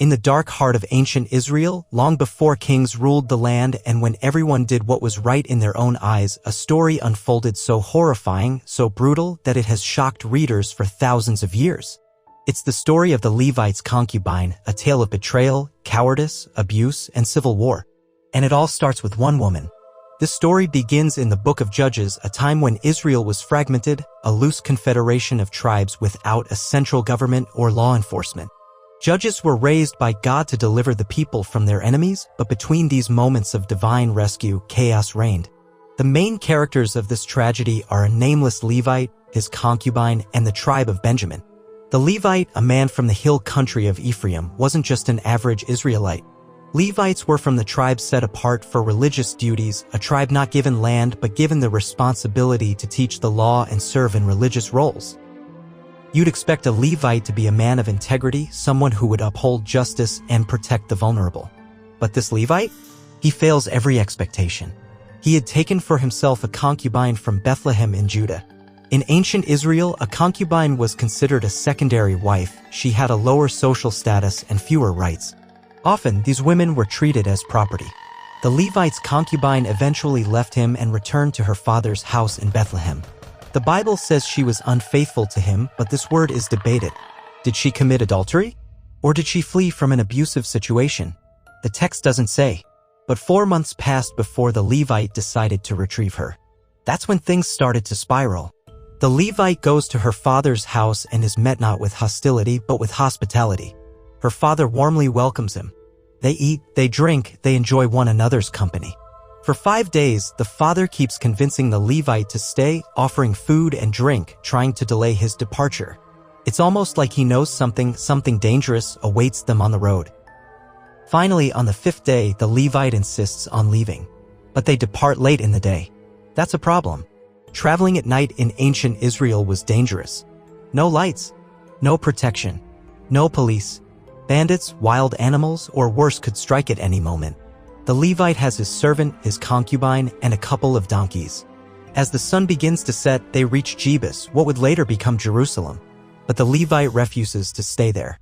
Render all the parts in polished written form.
In the dark heart of ancient Israel, long before kings ruled the land and when everyone did what was right in their own eyes, a story unfolded so horrifying, so brutal, that it has shocked readers for thousands of years. It's the story of the Levite's concubine, a tale of betrayal, cowardice, abuse, and civil war. And it all starts with one woman. This story begins in the Book of Judges, a time when Israel was fragmented, a loose confederation of tribes without a central government or law enforcement. Judges were raised by God to deliver the people from their enemies, but between these moments of divine rescue, chaos reigned. The main characters of this tragedy are a nameless Levite, his concubine, and the tribe of Benjamin. The Levite, a man from the hill country of Ephraim, wasn't just an average Israelite. Levites were from the tribe set apart for religious duties, a tribe not given land but given the responsibility to teach the law and serve in religious roles. You'd expect a Levite to be a man of integrity, someone who would uphold justice and protect the vulnerable. But this Levite? He fails every expectation. He had taken for himself a concubine from Bethlehem in Judah. In ancient Israel, a concubine was considered a secondary wife. She had a lower social status and fewer rights. Often, these women were treated as property. The Levite's concubine eventually left him and returned to her father's house in Bethlehem. The Bible says she was unfaithful to him, but this word is debated. Did she commit adultery? Or did she flee from an abusive situation? The text doesn't say. But 4 months passed before the Levite decided to retrieve her. That's when things started to spiral. The Levite goes to her father's house and is met not with hostility but with hospitality. Her father warmly welcomes him. They eat, they drink, they enjoy one another's company. For 5 days, the father keeps convincing the Levite to stay, offering food and drink, trying to delay his departure. It's almost like he knows something dangerous awaits them on the road. Finally, on the 5th day, the Levite insists on leaving. But they depart late in the day. That's a problem. Traveling at night in ancient Israel was dangerous. No lights, no protection, no police. Bandits, wild animals, or worse could strike at any moment. The Levite has his servant, his concubine, and a couple of donkeys. As the sun begins to set, they reach Gibeah, what would later become Jerusalem. But the Levite refuses to stay there.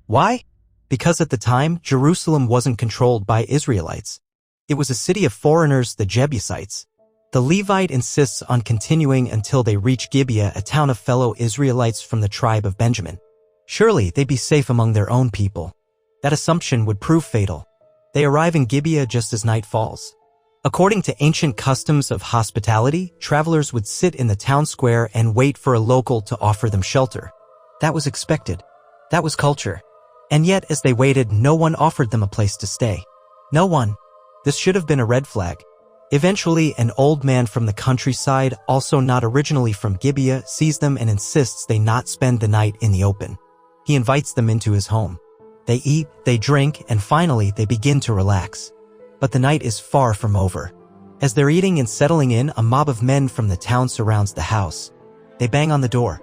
Why? Because at the time, Jerusalem wasn't controlled by Israelites. It was a city of foreigners, the Jebusites. The Levite insists on continuing until they reach Gibeah, a town of fellow Israelites from the tribe of Benjamin. Surely they'd be safe among their own people. That assumption would prove fatal. They arrive in Gibeah just as night falls. According to ancient customs of hospitality, travelers would sit in the town square and wait for a local to offer them shelter. That was expected. That was culture. And yet, as they waited, no one offered them a place to stay. No one. This should have been a red flag. Eventually, an old man from the countryside, also not originally from Gibeah, sees them and insists they not spend the night in the open. He invites them into his home. They eat, they drink, and finally they begin to relax. But the night is far from over. As they're eating and settling in, a mob of men from the town surrounds the house. They bang on the door.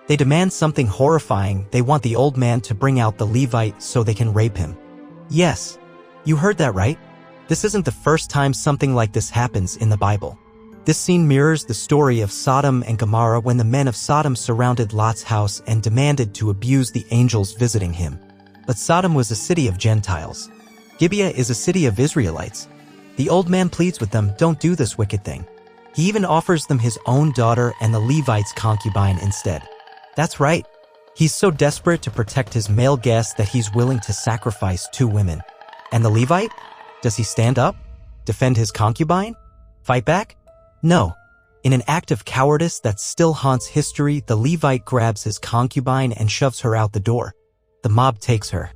They demand something horrifying. They want the old man to bring out the Levite so they can rape him. Yes, you heard that right. This isn't the first time something like this happens in the Bible. This scene mirrors the story of Sodom and Gomorrah when the men of Sodom surrounded Lot's house and demanded to abuse the angels visiting him. But Sodom was a city of Gentiles. Gibeah is a city of Israelites. The old man pleads with them, don't do this wicked thing. He even offers them his own daughter and the Levite's concubine instead. That's right. He's so desperate to protect his male guests that he's willing to sacrifice 2 women. And the Levite? Does he stand up? Defend his concubine? Fight back? No. In an act of cowardice that still haunts history, the Levite grabs his concubine and shoves her out the door. The mob takes her.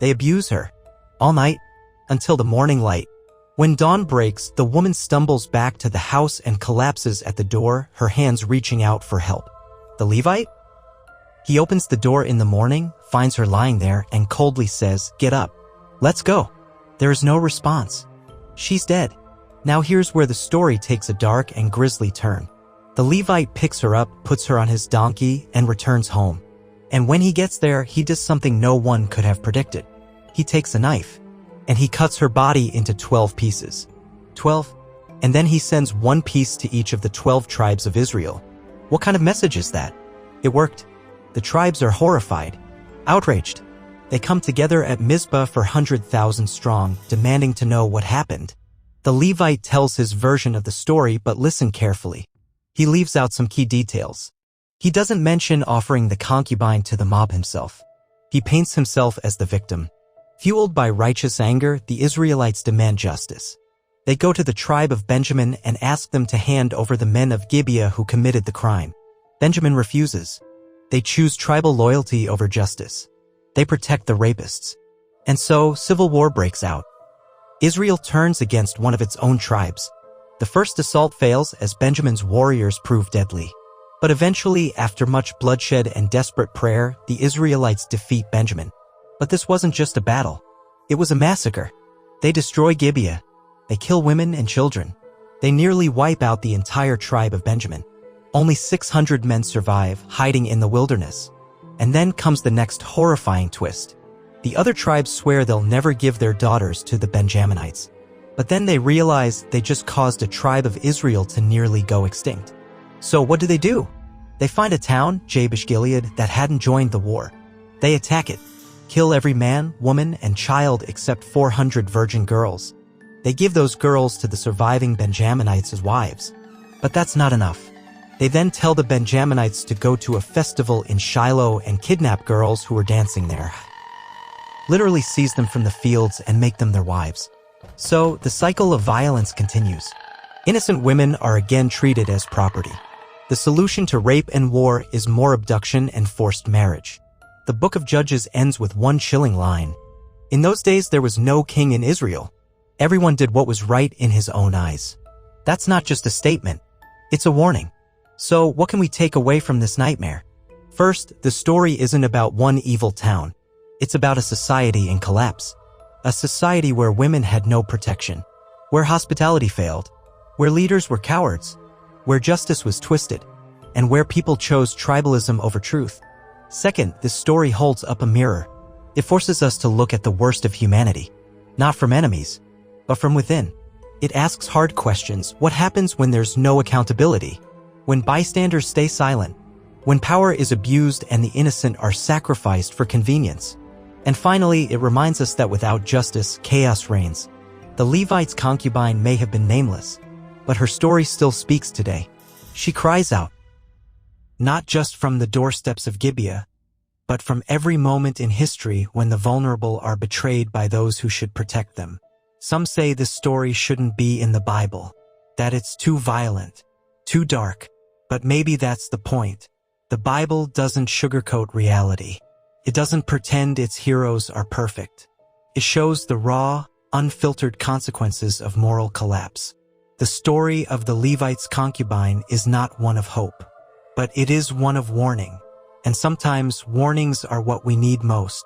They abuse her. All night. Until the morning light. When dawn breaks, the woman stumbles back to the house and collapses at the door, her hands reaching out for help. The Levite? He opens the door in the morning, finds her lying there, and coldly says, "Get up. Let's go." There is no response. She's dead. Now here's where the story takes a dark and grisly turn. The Levite picks her up, puts her on his donkey, and returns home. And when he gets there, he does something no one could have predicted. He takes a knife, and he cuts her body into 12 pieces. 12? And then he sends 1 piece to each of the 12 tribes of Israel. What kind of message is that? It worked. The tribes are horrified, outraged. They come together at Mizpah for 100,000 strong, demanding to know what happened. The Levite tells his version of the story, but listen carefully. He leaves out some key details. He doesn't mention offering the concubine to the mob himself. He paints himself as the victim. Fueled by righteous anger, the Israelites demand justice. They go to the tribe of Benjamin and ask them to hand over the men of Gibeah who committed the crime. Benjamin refuses. They choose tribal loyalty over justice. They protect the rapists. And so, civil war breaks out. Israel turns against one of its own tribes. The first assault fails as Benjamin's warriors prove deadly. But eventually, after much bloodshed and desperate prayer, the Israelites defeat Benjamin. But this wasn't just a battle. It was a massacre. They destroy Gibeah. They kill women and children. They nearly wipe out the entire tribe of Benjamin. Only 600 men survive, hiding in the wilderness. And then comes the next horrifying twist. The other tribes swear they'll never give their daughters to the Benjaminites. But then they realize they just caused a tribe of Israel to nearly go extinct. So what do? They find a town, Jabesh-Gilead, that hadn't joined the war. They attack it, kill every man, woman, and child except 400 virgin girls. They give those girls to the surviving Benjaminites as wives. But that's not enough. They then tell the Benjaminites to go to a festival in Shiloh and kidnap girls who were dancing there. Literally seize them from the fields and make them their wives. So, the cycle of violence continues. Innocent women are again treated as property. The solution to rape and war is more abduction and forced marriage. The Book of Judges ends with one chilling line. In those days there was no king in Israel. Everyone did what was right in his own eyes. That's not just a statement. It's a warning. So, what can we take away from this nightmare? First, the story isn't about one evil town. It's about a society in collapse. A society where women had no protection. Where hospitality failed. Where leaders were cowards. Where justice was twisted. And where people chose tribalism over truth. Second, this story holds up a mirror. It forces us to look at the worst of humanity. Not from enemies, but from within. It asks hard questions. What happens when there's no accountability? When bystanders stay silent? When power is abused and the innocent are sacrificed for convenience? And finally, it reminds us that without justice, chaos reigns. The Levite's concubine may have been nameless, but her story still speaks today. She cries out, not just from the doorsteps of Gibeah, but from every moment in history when the vulnerable are betrayed by those who should protect them. Some say this story shouldn't be in the Bible, that it's too violent, too dark, but maybe that's the point. The Bible doesn't sugarcoat reality. It doesn't pretend its heroes are perfect. It shows the raw, unfiltered consequences of moral collapse. The story of the Levite's concubine is not one of hope, but it is one of warning. And sometimes warnings are what we need most.